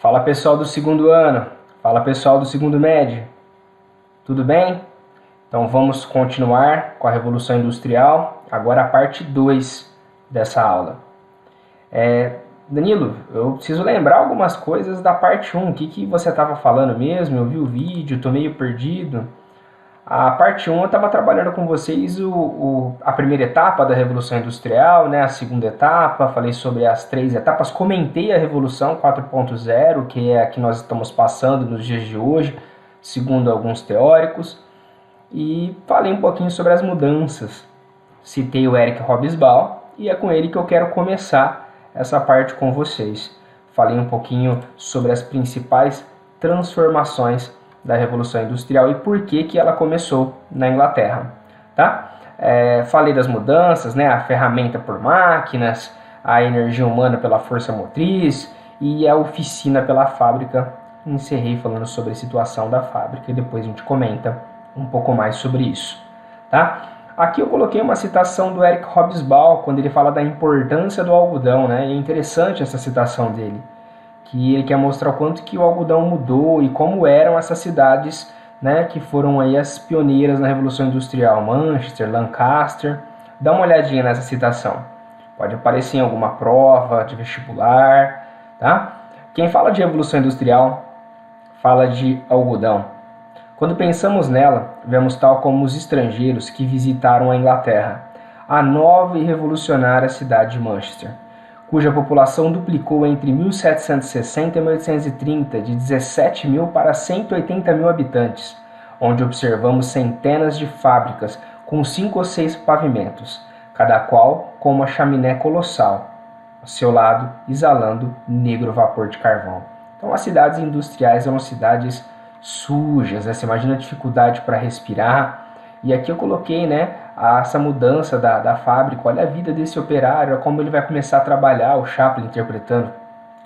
Fala pessoal do segundo ano, fala pessoal do segundo médio, tudo bem? Então vamos continuar com a Revolução Industrial, agora a parte 2 dessa aula. Danilo, eu preciso lembrar algumas coisas da parte 1, o que você estava falando mesmo? Eu vi o vídeo, estou meio perdido. A parte 1 eu estava trabalhando com vocês a primeira etapa da Revolução Industrial, né, a segunda etapa, falei sobre as 3 etapas, comentei a Revolução 4.0, que é a que nós estamos passando nos dias de hoje, segundo alguns teóricos, e falei um pouquinho sobre as mudanças. Citei o Eric Hobsbawm e é com ele que eu quero começar essa parte com vocês. Falei um pouquinho sobre as principais transformações da Revolução Industrial e por que ela começou na Inglaterra, tá? Falei das mudanças, né? A ferramenta por máquinas, a energia humana pela força motriz e a oficina pela fábrica. Encerrei falando sobre a situação da fábrica e depois a gente comenta um pouco mais sobre isso, tá? Aqui eu coloquei uma citação do Eric Hobsbawm quando ele fala da importância do algodão, né? E é interessante essa citação dele, que ele quer mostrar o quanto que o algodão mudou e como eram essas cidades, né, que foram aí as pioneiras na Revolução Industrial, Manchester, Lancaster. Dá uma olhadinha nessa citação, pode aparecer em alguma prova de vestibular, tá? Quem fala de Revolução Industrial fala de algodão. Quando pensamos nela, vemos tal como os estrangeiros que visitaram a Inglaterra, a nova e revolucionária cidade de Manchester, cuja população duplicou entre 1760 e 1830, de 17 mil para 180 mil habitantes, onde observamos centenas de fábricas com 5 ou 6 pavimentos, cada qual com uma chaminé colossal, ao seu lado exalando negro vapor de carvão. Então as cidades industriais eram cidades sujas, né? Você imagina a dificuldade para respirar. E aqui eu coloquei, né, essa mudança da fábrica. Olha a vida desse operário, como ele vai começar a trabalhar, o Chaplin interpretando,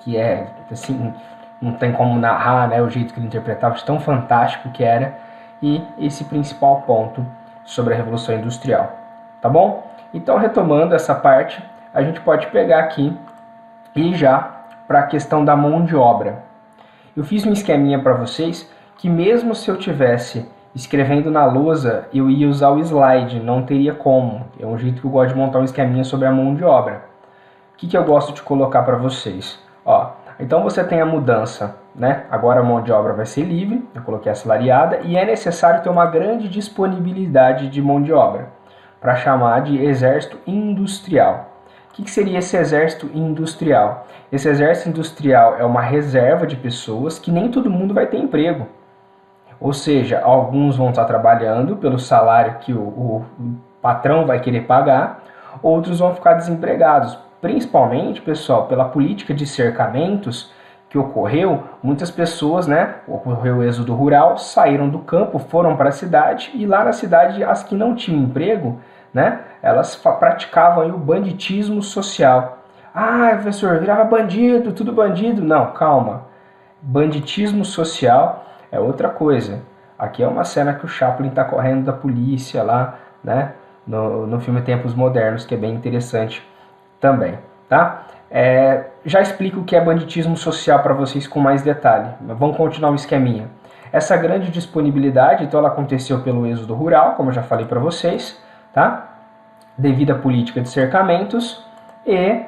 que é assim, não tem como narrar, né, o jeito que ele interpretava, de tão fantástico que era. E esse principal ponto sobre a Revolução Industrial, tá bom? Então, retomando essa parte, a gente pode pegar aqui e já para a questão da mão de obra. Eu fiz um esqueminha para vocês que mesmo se eu tivesse escrevendo na lousa, eu ia usar o slide, não teria como. É um jeito que eu gosto de montar um esqueminha sobre a mão de obra. O que eu gosto de colocar para vocês? Ó, então você tem a mudança, né? Agora a mão de obra vai ser livre, eu coloquei assalariada, e é necessário ter uma grande disponibilidade de mão de obra, para chamar de exército industrial. O que seria esse exército industrial? Esse exército industrial é uma reserva de pessoas que nem todo mundo vai ter emprego. Ou seja, alguns vão estar trabalhando pelo salário que o patrão vai querer pagar, outros vão ficar desempregados. Principalmente, pessoal, pela política de cercamentos que ocorreu, muitas pessoas, né, ocorreu o êxodo rural, saíram do campo, foram para a cidade, e lá na cidade as que não tinham emprego, né, elas praticavam aí o banditismo social. Ah, professor, virava bandido, tudo bandido. Não, calma. Banditismo social é outra coisa. Aqui é uma cena que o Chaplin está correndo da polícia lá, né, no filme Tempos Modernos, que é bem interessante também, tá? Já explico o que é banditismo social para vocês com mais detalhe. Vamos continuar o esqueminha. Essa grande disponibilidade, então, ela aconteceu pelo êxodo rural, como eu já falei para vocês, tá? Devido à política de cercamentos, e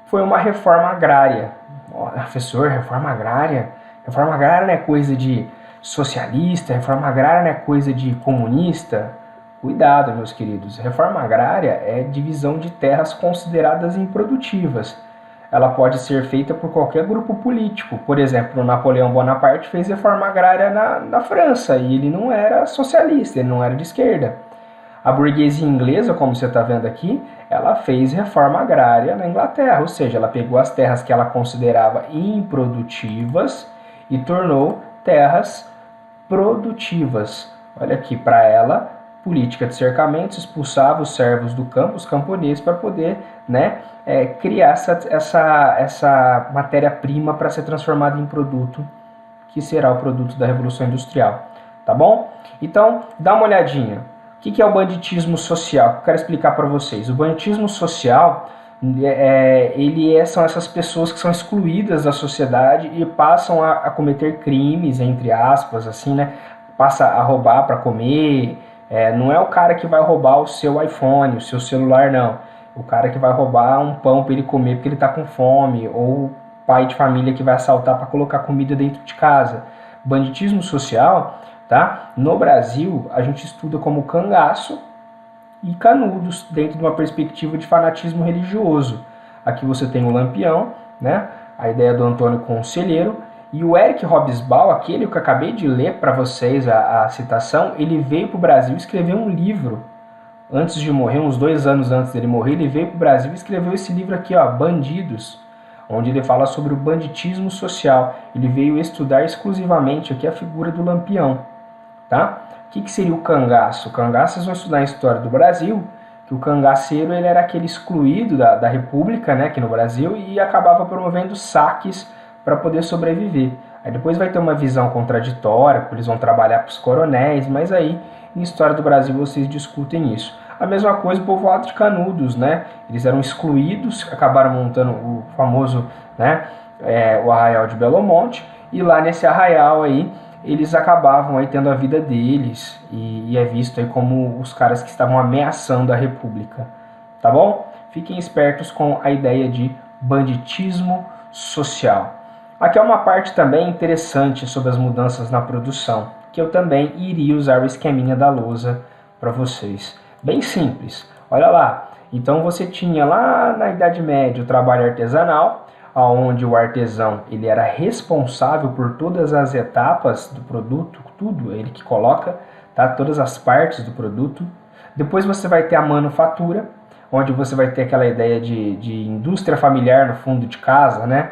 foi uma reforma agrária. Professor, reforma agrária? Reforma agrária não é coisa de socialista, reforma agrária não é coisa de comunista. Cuidado, meus queridos. Reforma agrária é divisão de terras consideradas improdutivas. Ela pode ser feita por qualquer grupo político. Por exemplo, o Napoleão Bonaparte fez reforma agrária na França e ele não era socialista, ele não era de esquerda. A burguesia inglesa, como você está vendo aqui, ela fez reforma agrária na Inglaterra, ou seja, ela pegou as terras que ela considerava improdutivas e tornou terras produtivas. Olha aqui, para ela, política de cercamentos, expulsava os servos do campo, os camponeses, para poder, né, criar essa matéria-prima para ser transformada em produto, que será o produto da Revolução Industrial. Tá bom? Então, dá uma olhadinha. O que é o banditismo social? Eu quero explicar para vocês. O banditismo social São essas pessoas que são excluídas da sociedade e passam a cometer crimes, entre aspas, assim, né? Passa a roubar para comer. Não é o cara que vai roubar o seu iPhone, o seu celular, não. O cara que vai roubar um pão para ele comer porque ele está com fome, ou pai de família que vai assaltar para colocar comida dentro de casa. Banditismo social, tá? No Brasil, a gente estuda como cangaço e canudos dentro de uma perspectiva de fanatismo religioso. Aqui você tem o Lampião, né? A ideia do Antônio Conselheiro, e o Eric Hobsbawm, aquele que eu acabei de ler para vocês a citação, ele veio para o Brasil escrever um livro antes de morrer, uns 2 anos antes dele morrer. Ele veio para o Brasil e escreveu esse livro aqui, ó, Bandidos, onde ele fala sobre o banditismo social. Ele veio estudar exclusivamente aqui a figura do Lampião, tá? O que seria o cangaço? O cangaço, vocês vão estudar a história do Brasil, que o cangaceiro ele era aquele excluído da República, né, aqui no Brasil, e acabava promovendo saques para poder sobreviver. Aí depois vai ter uma visão contraditória, porque eles vão trabalhar para os coronéis, mas aí em História do Brasil vocês discutem isso. A mesma coisa o povoado de Canudos, né? Eles eram excluídos, acabaram montando o famoso, né, o Arraial de Belo Monte, e lá nesse arraial aí eles acabavam aí tendo a vida deles, e é visto aí como os caras que estavam ameaçando a República, tá bom? Fiquem espertos com a ideia de banditismo social. Aqui é uma parte também interessante sobre as mudanças na produção, que eu também iria usar o esqueminha da lousa para vocês. Bem simples, olha lá. Então você tinha lá na Idade Média o trabalho artesanal, onde o artesão ele era responsável por todas as etapas do produto, tudo ele que coloca, tá? Todas as partes do produto. Depois você vai ter a manufatura, onde você vai ter aquela ideia de indústria familiar no fundo de casa, né?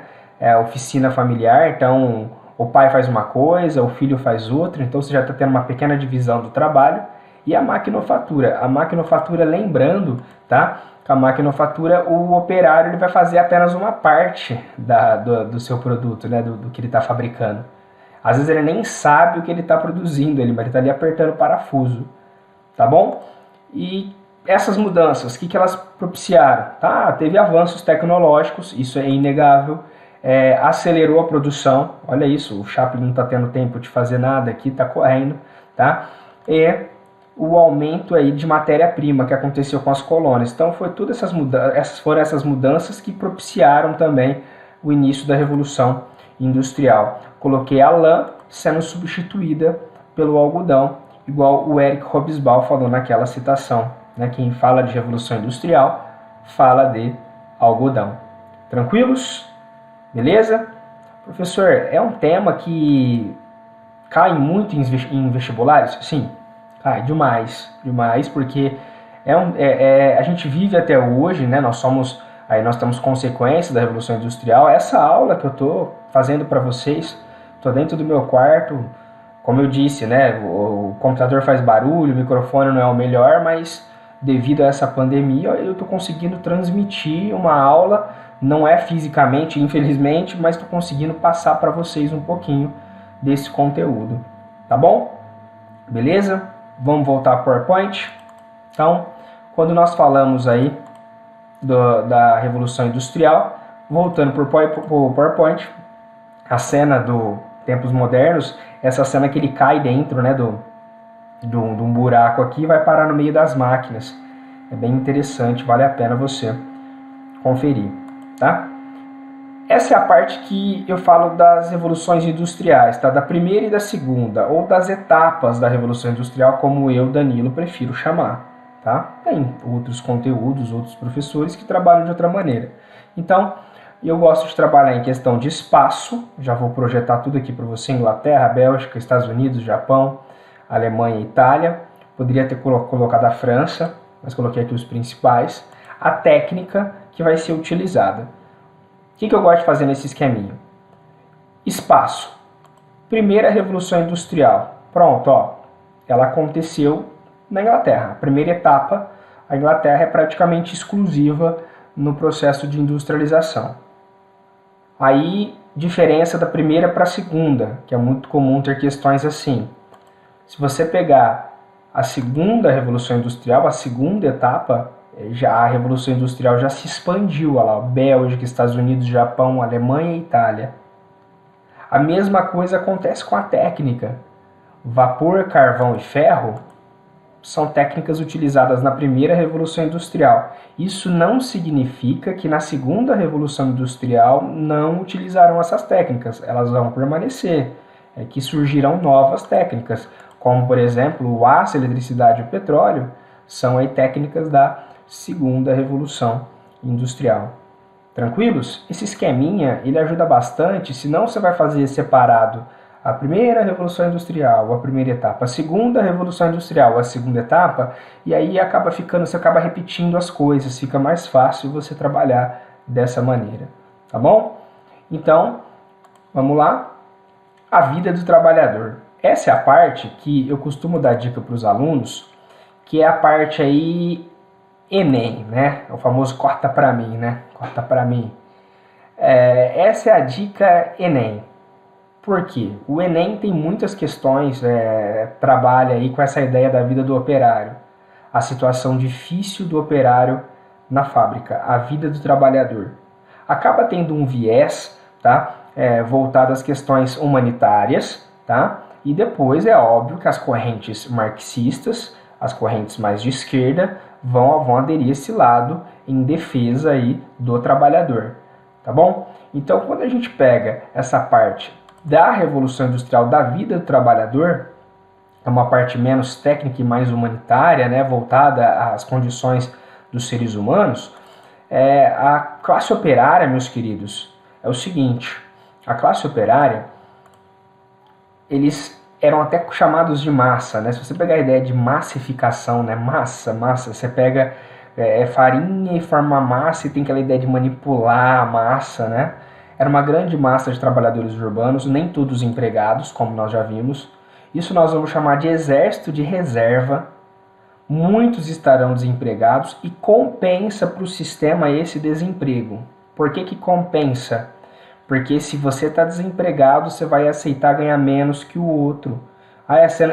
Oficina familiar, então o pai faz uma coisa, o filho faz outra, então você já está tendo uma pequena divisão do trabalho. E a maquinofatura. A maquinofatura, lembrando, tá? Que a maquinofatura, o operário ele vai fazer apenas uma parte do seu produto, né? Do que ele está fabricando. Às vezes ele nem sabe o que ele está produzindo, mas ele está ali apertando o parafuso, tá bom? E essas mudanças, o que elas propiciaram? Tá? Teve avanços tecnológicos, isso é inegável. Acelerou a produção, olha isso, o Chaplin não está tendo tempo de fazer nada aqui, está correndo, tá? E o aumento aí de matéria-prima que aconteceu com as colônias. Então foram essas mudanças que propiciaram também o início da Revolução Industrial. Coloquei a lã sendo substituída pelo algodão, igual o Eric Hobsbawm falou naquela citação, né? Quem fala de Revolução Industrial fala de algodão. Tranquilos? Beleza? Professor, é um tema que cai muito em vestibulares? Sim, cai demais, porque a gente vive até hoje, né? Nós temos consequências da Revolução Industrial. Essa aula que eu estou fazendo para vocês, estou dentro do meu quarto, como eu disse, né? O computador faz barulho, o microfone não é o melhor, mas devido a essa pandemia eu estou conseguindo transmitir uma aula. Não é fisicamente, infelizmente, mas estou conseguindo passar para vocês um pouquinho desse conteúdo. Tá bom? Beleza? Vamos voltar para o PowerPoint? Então, quando nós falamos aí da Revolução Industrial, voltando para o PowerPoint, a cena do Tempos Modernos, essa cena que ele cai dentro, né, de um buraco aqui e vai parar no meio das máquinas. É bem interessante, vale a pena você conferir. Tá? Essa é a parte que eu falo das revoluções industriais, tá? Da primeira e da segunda, ou das etapas da Revolução Industrial, como eu, Danilo, prefiro chamar. Tá? Tem outros conteúdos, outros professores que trabalham de outra maneira. Então, eu gosto de trabalhar em questão de espaço, já vou projetar tudo aqui para você: Inglaterra, Bélgica, Estados Unidos, Japão, Alemanha e Itália. Poderia ter colocado a França, mas coloquei aqui os principais. A técnica que vai ser utilizada. O que eu gosto de fazer nesse esqueminha? Espaço. Primeira Revolução Industrial. Pronto, ó. Ela aconteceu na Inglaterra. A primeira etapa, a Inglaterra é praticamente exclusiva no processo de industrialização. Aí, diferença da primeira para a segunda, que é muito comum ter questões assim. Se você pegar a segunda Revolução Industrial, a segunda etapa, Já a Revolução Industrial já se expandiu, olha lá, Bélgica, Estados Unidos, Japão, Alemanha e Itália. A mesma coisa acontece com a técnica. Vapor, carvão e ferro são técnicas utilizadas na primeira Revolução Industrial. Isso não significa que na segunda Revolução Industrial não utilizaram essas técnicas. Elas vão permanecer. É que surgirão novas técnicas, como, por exemplo, o aço, a eletricidade e o petróleo, são aí técnicas da segunda Revolução Industrial. Tranquilos? Esse esqueminha, ele ajuda bastante, senão você vai fazer separado a primeira Revolução Industrial, a primeira etapa, a segunda Revolução Industrial, a segunda etapa, e aí você acaba repetindo as coisas, fica mais fácil você trabalhar dessa maneira, tá bom? Então, vamos lá. A vida do trabalhador. Essa é a parte que eu costumo dar dica para os alunos, que é a parte aí Enem, né? O famoso corta para mim, né? Corta para mim. Essa é a dica Enem. Por quê? O Enem tem muitas questões, trabalha aí com essa ideia da vida do operário. A situação difícil do operário na fábrica, a vida do trabalhador. Acaba tendo um viés, tá? Voltado às questões humanitárias, tá? E depois é óbvio que as correntes marxistas, as correntes mais de esquerda, vão aderir a esse lado em defesa aí do trabalhador, tá bom? Então, quando a gente pega essa parte da Revolução Industrial, da vida do trabalhador, é uma parte menos técnica e mais humanitária, né, voltada às condições dos seres humanos, a classe operária, meus queridos, é o seguinte: a classe operária, eles eram até chamados de massa, né? Se você pegar a ideia de massificação, né? Massa, você pega farinha e forma massa e tem aquela ideia de manipular a massa, né? Era uma grande massa de trabalhadores urbanos, nem todos empregados, como nós já vimos. Isso nós vamos chamar de exército de reserva. Muitos estarão desempregados e compensa para o sistema esse desemprego. Por que compensa? Porque se você está desempregado, você vai aceitar ganhar menos que o outro.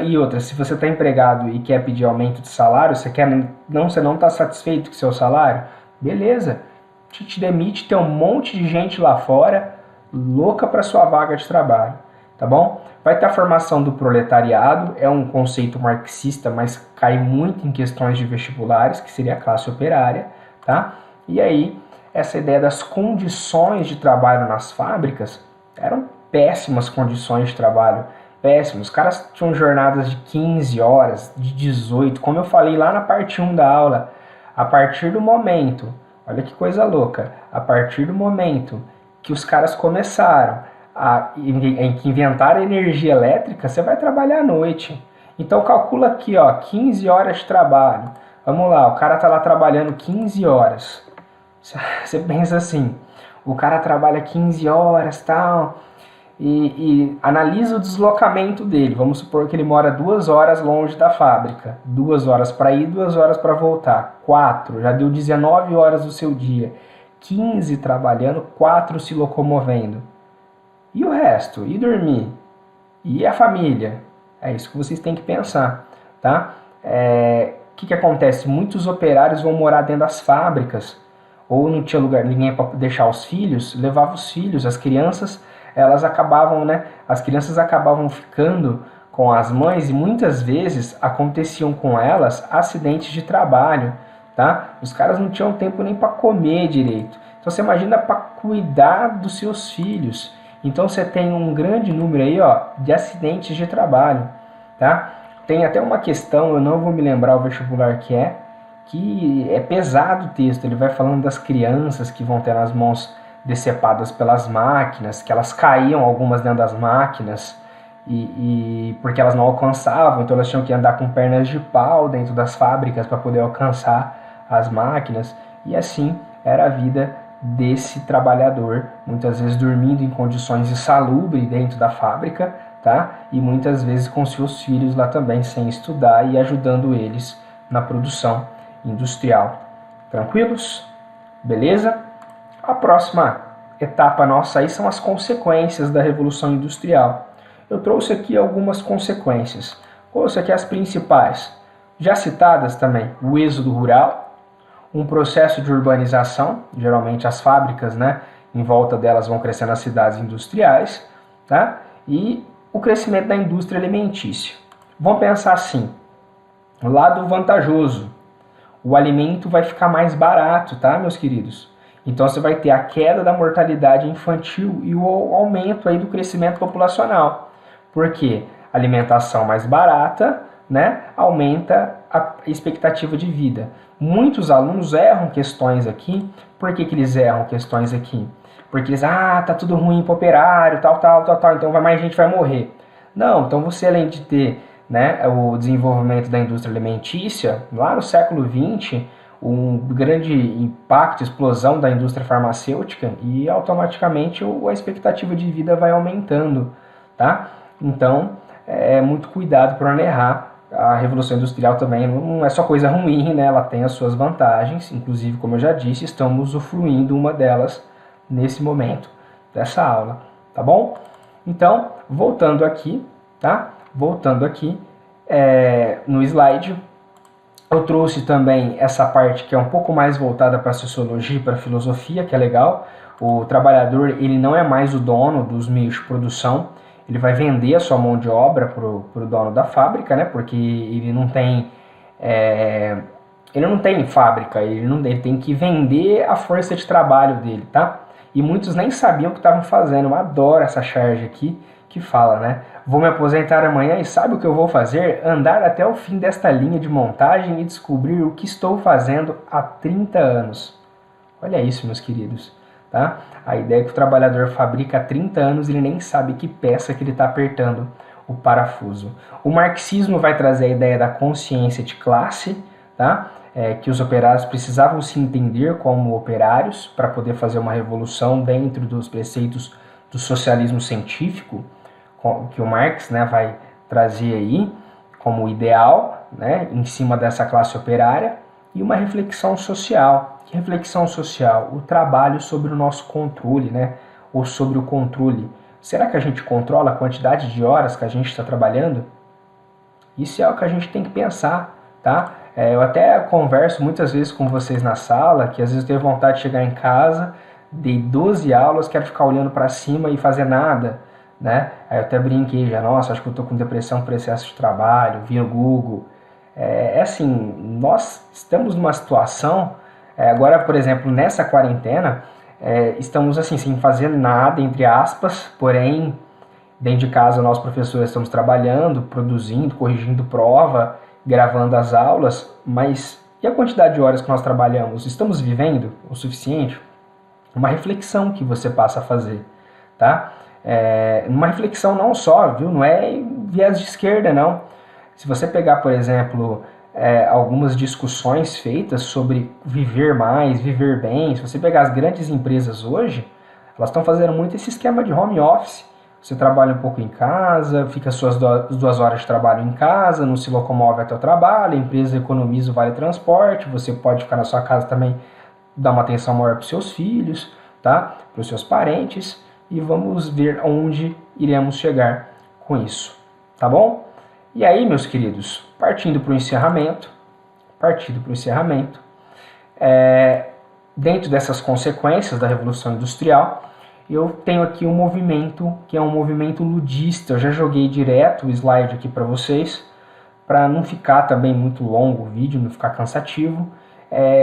E outra, se você está empregado e quer pedir aumento de salário, você não está satisfeito com o seu salário? Beleza, te demite, tem um monte de gente lá fora louca para sua vaga de trabalho, tá bom? Vai ter a formação do proletariado, é um conceito marxista, mas cai muito em questões de vestibulares, que seria a classe operária, tá? E aí, essa ideia das condições de trabalho nas fábricas, eram péssimas condições de trabalho, péssimas. Os caras tinham jornadas de 15 horas, de 18, como eu falei lá na parte 1 da aula. A partir do momento, olha que coisa louca, a partir do momento que os caras começaram a inventar a energia elétrica, você vai trabalhar à noite. Então calcula aqui, ó, 15 horas de trabalho. Vamos lá, o cara tá lá trabalhando 15 horas. Você pensa assim, o cara trabalha 15 horas tal, e analisa o deslocamento dele. Vamos supor que ele mora 2 horas longe da fábrica. 2 horas para ir, 2 horas para voltar. 4, já deu 19 horas do seu dia. 15 trabalhando, 4 se locomovendo. E o resto? E dormir? E a família? É isso que vocês têm que pensar, tá? O que acontece? Muitos operários vão morar dentro das fábricas, ou não tinha lugar, ninguém para deixar os filhos, levava os filhos, as crianças, as crianças acabavam ficando com as mães e muitas vezes aconteciam com elas acidentes de trabalho, tá? Os caras não tinham tempo nem para comer direito. Então você imagina para cuidar dos seus filhos. Então você tem um grande número aí, ó, de acidentes de trabalho, tá? Tem até uma questão, eu não vou me lembrar o vestibular que é pesado o texto. Ele vai falando das crianças que vão ter as mãos decepadas pelas máquinas, que elas caíam algumas dentro das máquinas, porque elas não alcançavam, então elas tinham que andar com pernas de pau dentro das fábricas para poder alcançar as máquinas, e assim era a vida desse trabalhador, muitas vezes dormindo em condições insalubres dentro da fábrica, tá? E muitas vezes com seus filhos lá também, sem estudar e ajudando eles na produção industrial. Tranquilos? Beleza? A próxima etapa nossa aí são as consequências da Revolução Industrial. Eu trouxe aqui algumas consequências. Trouxe aqui as principais, já citadas também: o êxodo rural, um processo de urbanização, geralmente as fábricas, né, em volta delas vão crescendo as cidades industriais, tá? E o crescimento da indústria alimentícia. Vamos pensar assim, o lado vantajoso, o alimento vai ficar mais barato, tá, meus queridos? Então você vai ter a queda da mortalidade infantil e o aumento aí do crescimento populacional. Por quê? Alimentação mais barata, né, aumenta a expectativa de vida. Muitos alunos erram questões aqui. Por que eles erram questões aqui? Porque eles, tá tudo ruim para operário, tal, então mais gente vai morrer. Não, então você além de ter, né, o desenvolvimento da indústria alimentícia, lá no século XX, um grande impacto, explosão da indústria farmacêutica e automaticamente a expectativa de vida vai aumentando, tá? Então, muito cuidado para não errar. A Revolução Industrial também não é só coisa ruim, né? Ela tem as suas vantagens, inclusive, como eu já disse, estamos usufruindo uma delas nesse momento dessa aula, tá bom? Então, voltando aqui, tá? Voltando aqui no slide, eu trouxe também essa parte que é um pouco mais voltada para a sociologia e para a filosofia, que é legal. O trabalhador, ele não é mais o dono dos meios de produção, ele vai vender a sua mão de obra para o dono da fábrica, né? Porque ele não tem fábrica, ele tem que vender a força de trabalho dele, tá? E muitos nem sabiam o que estavam fazendo. Eu adoro essa charge aqui que fala, né? Vou me aposentar amanhã e sabe o que eu vou fazer? Andar até o fim desta linha de montagem e descobrir o que estou fazendo há 30 anos. Olha isso, meus queridos. Tá? A ideia é que o trabalhador fabrica há 30 anos e ele nem sabe que peça que ele está apertando o parafuso. O marxismo vai trazer a ideia da consciência de classe, tá? Que os operários precisavam se entender como operários para poder fazer uma revolução dentro dos preceitos do socialismo científico, que o Marx, né, vai trazer aí como ideal, né, em cima dessa classe operária, e uma reflexão social. Que reflexão social? O trabalho sobre o nosso controle, né, ou sobre o controle. Será que a gente controla a quantidade de horas que a gente está trabalhando? Isso é o que a gente tem que pensar, tá? Eu até converso muitas vezes com vocês na sala, que às vezes eu tenho vontade de chegar em casa, dei 12 aulas, quero ficar olhando para cima e fazer nada, né? Aí eu até brinquei já, nossa, acho que eu tô com depressão por excesso de trabalho, vi no Google. Assim, nós estamos numa situação, agora, por exemplo, nessa quarentena, estamos assim, sem fazer nada, entre aspas, porém, dentro de casa nós professores estamos trabalhando, produzindo, corrigindo prova, gravando as aulas, mas e a quantidade de horas que nós trabalhamos? Estamos vivendo o suficiente? Uma reflexão que você passa a fazer, tá? Uma reflexão não só, viu? Não é viés de esquerda, não. Se você pegar, por exemplo, algumas discussões feitas sobre viver mais, viver bem, se você pegar as grandes empresas hoje, elas estão fazendo muito esse esquema de home office. Você trabalha um pouco em casa, fica suas 2 horas de trabalho em casa, não se locomove até o trabalho, a empresa economiza o vale transporte, você pode ficar na sua casa também, dar uma atenção maior para os seus filhos, tá? Para os seus parentes, e vamos ver onde iremos chegar com isso, tá bom? E aí, meus queridos, partindo para o encerramento, dentro dessas consequências da Revolução Industrial, eu tenho aqui um movimento que é um movimento ludista. Eu já joguei direto o slide aqui para vocês, para não ficar também muito longo o vídeo, não ficar cansativo.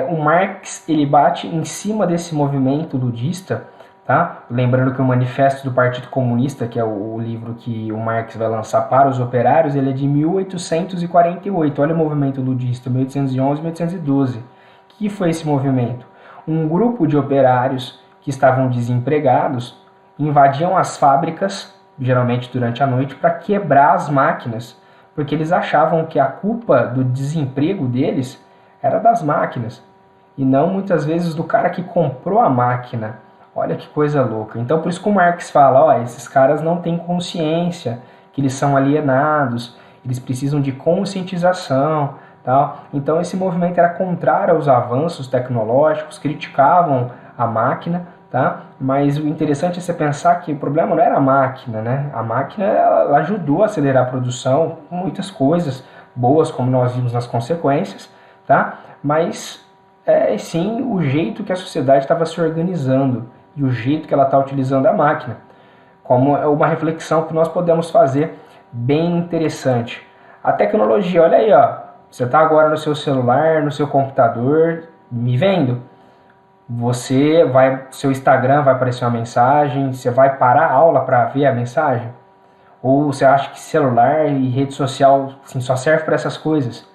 O Marx, ele bate em cima desse movimento ludista, tá? Lembrando que o Manifesto do Partido Comunista, que é o livro que o Marx vai lançar para os operários, ele é de 1848. Olha o movimento ludista, 1811, 1812. O que foi esse movimento? Um grupo de operários que estavam desempregados invadiam as fábricas, geralmente durante a noite, para quebrar as máquinas, porque eles achavam que a culpa do desemprego deles era das máquinas, e não muitas vezes do cara que comprou a máquina. Olha que coisa louca. Então por isso que o Marx fala, esses caras não têm consciência, que eles são alienados, eles precisam de conscientização, tal. Então esse movimento era contrário aos avanços tecnológicos, criticavam a máquina, tá? Mas o interessante é você pensar que o problema não era a máquina, né? A máquina ela ajudou a acelerar a produção, muitas coisas boas, como nós vimos nas consequências, tá? Mas é sim o jeito que a sociedade estava se organizando e o jeito que ela está utilizando a máquina, como é uma reflexão que nós podemos fazer bem interessante. A tecnologia, olha aí, ó, você está agora no seu celular, no seu computador, me vendo? Seu Instagram vai aparecer uma mensagem, você vai parar a aula para ver a mensagem? Ou você acha que celular e rede social assim, só serve para essas coisas?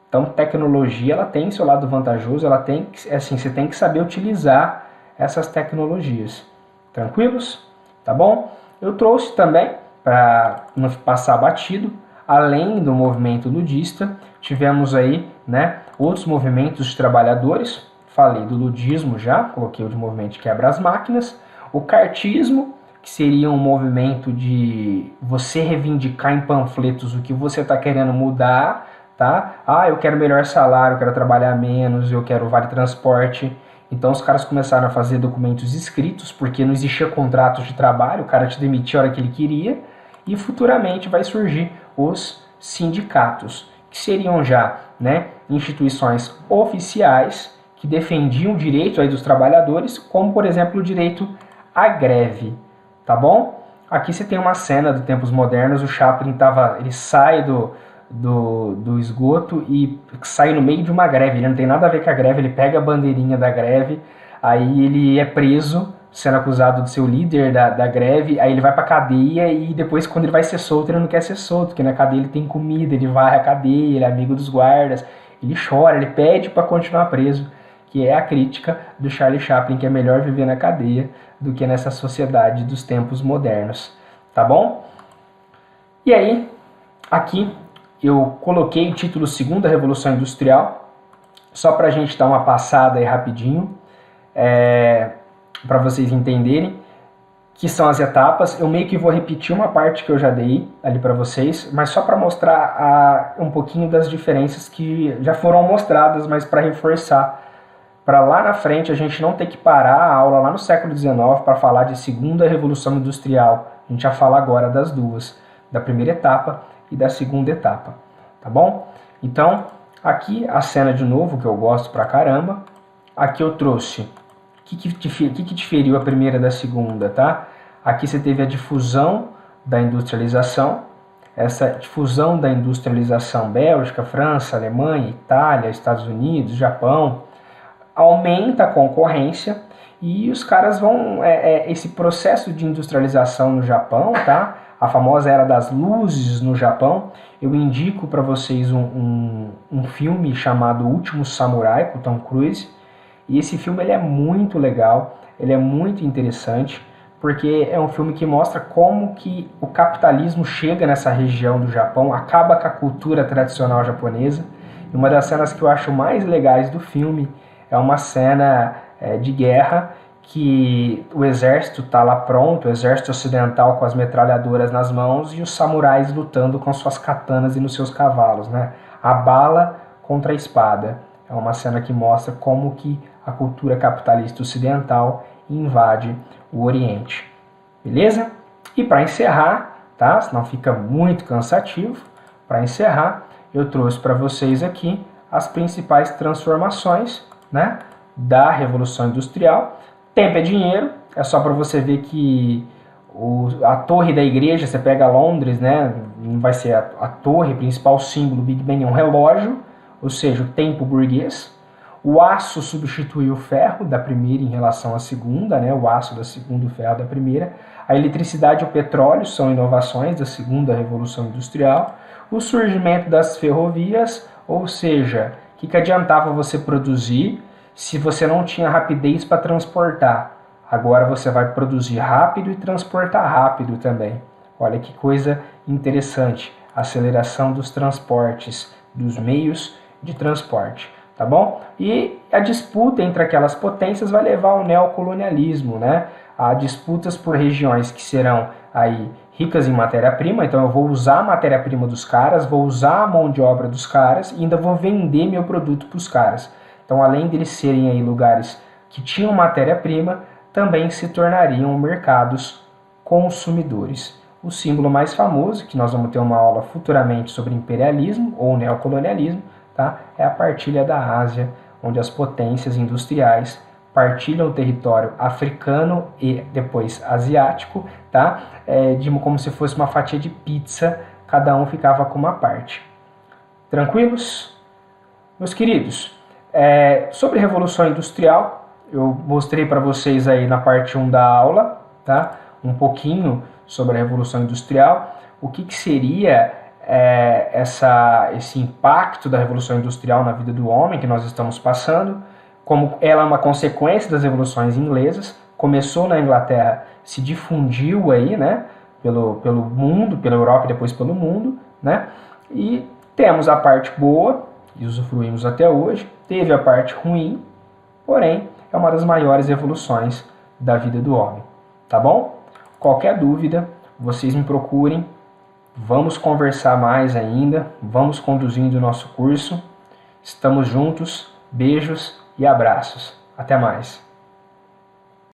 Então, tecnologia, ela tem seu lado vantajoso, ela tem, assim, você tem que saber utilizar essas tecnologias. Tranquilos? Tá bom? Eu trouxe também, para não passar batido, além do movimento ludista, tivemos aí, né, outros movimentos de trabalhadores. Falei do ludismo já, coloquei o de movimento de quebra as máquinas. O cartismo, que seria um movimento de você reivindicar em panfletos o que você está querendo mudar, tá? Ah, eu quero melhor salário, eu quero trabalhar menos, eu quero vale transporte. Então os caras começaram a fazer documentos escritos, porque não existia contrato de trabalho, o cara te demitia a hora que ele queria, e futuramente vai surgir os sindicatos, que seriam já, né, instituições oficiais que defendiam o direito aí dos trabalhadores, como por exemplo o direito à greve, tá bom? Aqui você tem uma cena dos tempos modernos, o Chaplin ele sai do esgoto e sai no meio de uma greve, ele não tem nada a ver com a greve, ele pega a bandeirinha da greve, aí ele é preso, sendo acusado de ser o líder da greve, aí ele vai pra cadeia e depois quando ele vai ser solto, ele não quer ser solto, porque na cadeia ele tem comida, ele varre a cadeia, ele é amigo dos guardas, ele chora, ele pede para continuar preso, que é a crítica do Charlie Chaplin, que é melhor viver na cadeia do que nessa sociedade dos tempos modernos, tá bom? E aí, aqui eu coloquei o título Segunda Revolução Industrial, só para a gente dar uma passada aí rapidinho, para vocês entenderem que são as etapas. Eu meio que vou repetir uma parte que eu já dei ali para vocês, mas só para mostrar um pouquinho das diferenças que já foram mostradas, mas para reforçar, para lá na frente a gente não ter que parar a aula lá no século XIX para falar de Segunda Revolução Industrial. A gente já fala agora das duas, da primeira etapa e da segunda etapa, tá bom? Então, aqui a cena de novo, que eu gosto pra caramba. Aqui eu trouxe o que diferiu a primeira da segunda, tá? Aqui você teve a difusão da industrialização, essa difusão da industrialização Bélgica, França, Alemanha, Itália, Estados Unidos, Japão, aumenta a concorrência e os caras vão... esse processo de industrialização no Japão, tá? A famosa Era das Luzes no Japão, eu indico para vocês um filme chamado O Último Samurai, com Tom Cruise, e esse filme ele é muito legal, ele é muito interessante, porque é um filme que mostra como que o capitalismo chega nessa região do Japão, acaba com a cultura tradicional japonesa, e uma das cenas que eu acho mais legais do filme é uma cena de guerra, que o exército está lá pronto, o exército ocidental com as metralhadoras nas mãos e os samurais lutando com suas katanas e nos seus cavalos, né? A bala contra a espada. É uma cena que mostra como que a cultura capitalista ocidental invade o Oriente. Beleza? E para encerrar, tá? Senão fica muito cansativo, para encerrar, eu trouxe para vocês aqui as principais transformações, né, da Revolução Industrial. Tempo é dinheiro, é só para você ver que a torre da igreja, você pega Londres, né, não vai ser a torre, principal símbolo, Big Ben, é um relógio, ou seja, o tempo burguês. O aço substituiu o ferro da primeira em relação à segunda, né, o aço da segunda, o ferro da primeira. A eletricidade e o petróleo são inovações da segunda Revolução Industrial. O surgimento das ferrovias, ou seja, o que adiantava você produzir se você não tinha rapidez para transportar? Agora você vai produzir rápido e transportar rápido também. Olha que coisa interessante. Aceleração dos transportes, dos meios de transporte, tá bom? E a disputa entre aquelas potências vai levar ao neocolonialismo, né? Há disputas por regiões que serão aí ricas em matéria-prima, então eu vou usar a matéria-prima dos caras, vou usar a mão de obra dos caras e ainda vou vender meu produto para os caras. Então, além deles serem aí lugares que tinham matéria-prima, também se tornariam mercados consumidores. O símbolo mais famoso, que nós vamos ter uma aula futuramente sobre imperialismo ou neocolonialismo, tá? É a partilha da Ásia, onde as potências industriais partilham o território africano e depois asiático, tá? Como se fosse uma fatia de pizza, cada um ficava com uma parte. Tranquilos? Meus queridos, sobre a Revolução Industrial, eu mostrei para vocês aí na parte 1 da aula, tá? Um pouquinho sobre a Revolução Industrial, o que seria esse impacto da Revolução Industrial na vida do homem que nós estamos passando, como ela é uma consequência das revoluções inglesas, começou na Inglaterra, se difundiu aí, né, pelo mundo, pela Europa e depois pelo mundo, né, e temos a parte boa, e usufruímos até hoje, teve a parte ruim, porém é uma das maiores revoluções da vida do homem, tá bom? Qualquer dúvida, vocês me procurem, vamos conversar mais ainda, vamos conduzindo o nosso curso, estamos juntos, beijos e abraços. Até mais.